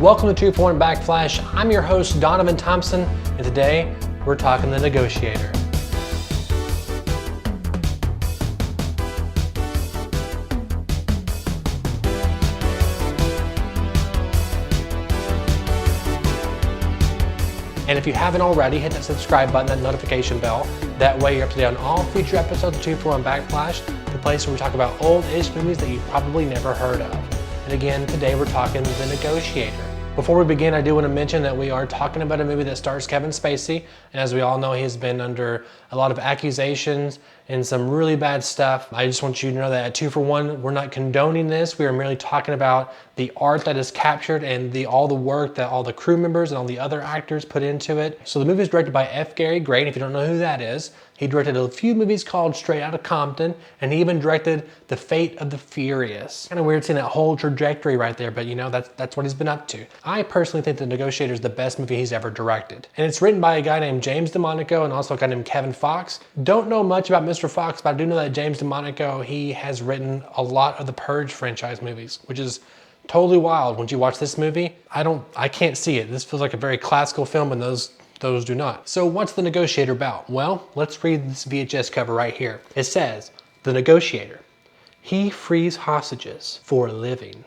Welcome to 2 for 1 Backflash. I'm your host, Donovan Thompson, and today we're talking The Negotiator. And if you haven't already, hit that subscribe button, that notification bell. That way you're up to date on all future episodes of 2 for 1 Backflash, the place where we talk about old-ish movies that you've probably never heard of. And again, today we're talking The Negotiator. Before we begin, I do want to mention that we are talking about a movie that stars Kevin Spacey. And as we all know, he's been under a lot of accusations and some really bad stuff. I just want you to know that at 2 for 1, we're not condoning this. We are merely talking about the art that is captured and all the work that all the crew members and all the other actors put into it. So the movie is directed by F. Gary Gray, and if you don't know who that is, he directed a few movies called Straight Outta Compton, and he even directed The Fate of the Furious. Kind of weird seeing that whole trajectory right there, but you know, that's what he's been up to. I personally think The Negotiator is the best movie he's ever directed. And it's written by a guy named James DeMonico and also a guy named Kevin Fox. Don't know much about Mr. Fox, but I do know that James DeMonico, he has written a lot of the Purge franchise movies, which is totally wild. When you watch this movie, I can't see it. This feels like a very classical film, and those do not. So what's The Negotiator about? Well, let's read this VHS cover right here. It says, The Negotiator. He frees hostages for a living.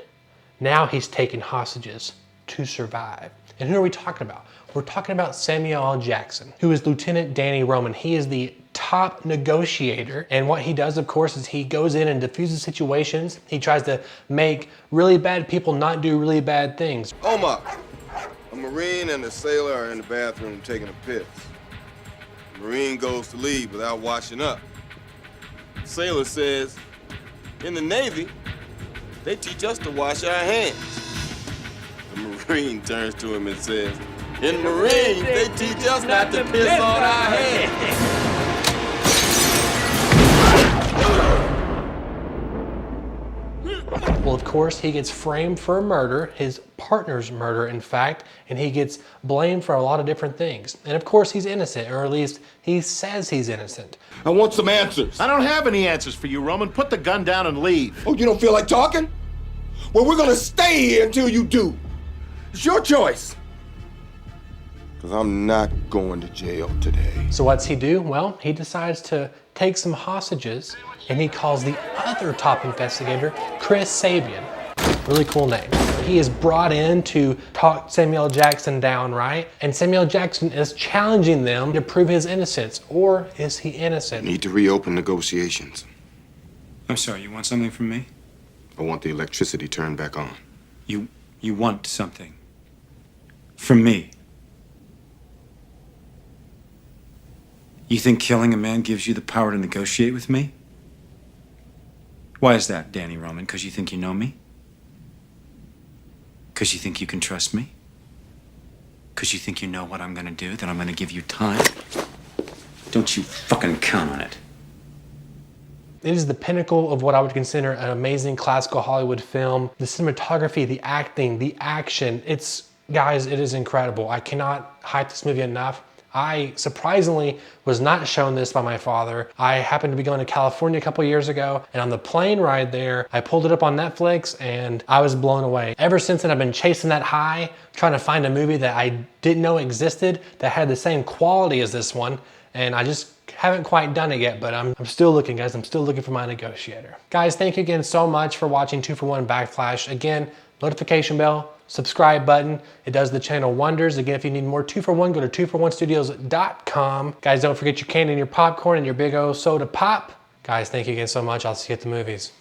Now he's taking hostages to survive. And who are we talking about? We're talking about Samuel L. Jackson, who is Lieutenant Danny Roman. He is the top negotiator, and what he does, of course, is he goes in and diffuses situations. He tries to make really bad people not do really bad things. Omar, a Marine and a sailor are in the bathroom taking a piss. The Marine goes to leave without washing up. The sailor says, in the Navy, they teach us to wash our hands. The Marine turns to him and says, in the Marines, they teach us not to piss on our hands. Well, of course, he gets framed for a murder, his partner's murder, in fact, and he gets blamed for a lot of different things. And of course, he's innocent, or at least he says he's innocent. I want some answers. I don't have any answers for you, Roman. Put the gun down and leave. Oh, you don't feel like talking? Well, we're gonna stay here until you do. It's your choice. Because I'm not going to jail today. So what's he do? Well, he decides to take some hostages, and he calls the other top investigator, Chris Sabian. Really cool name. He is brought in to talk Samuel Jackson down, right? And Samuel Jackson is challenging them to prove his innocence. Or is he innocent? I need to reopen negotiations. I'm sorry, you want something from me? I want the electricity turned back on. You want something from me? You think killing a man gives you the power to negotiate with me? Why is that, Danny Roman? Because you think you know me? Because you think you can trust me? Because you think you know what I'm gonna do, that I'm gonna give you time? Don't you fucking count on it. It is the pinnacle of what I would consider an amazing classical Hollywood film. The cinematography, the acting, the action, guys, it is incredible. I cannot hype this movie enough. I surprisingly was not shown this by my father. I happened to be going to California a couple years ago, and on the plane ride there, I pulled it up on Netflix and I was blown away. Ever since then, I've been chasing that high, trying to find a movie that I didn't know existed that had the same quality as this one, and I just haven't quite done it yet, but I'm still looking, guys. I'm still looking for my Negotiator. Guys, thank you again so much for watching 2 for 1 Backflash. Again, notification bell, subscribe button. It does the channel wonders. Again, if you need more 2 for 1, go to 2for1studios.com. Guys, don't forget your candy and your popcorn and your big old soda pop. Guys, thank you again so much. I'll see you at the movies.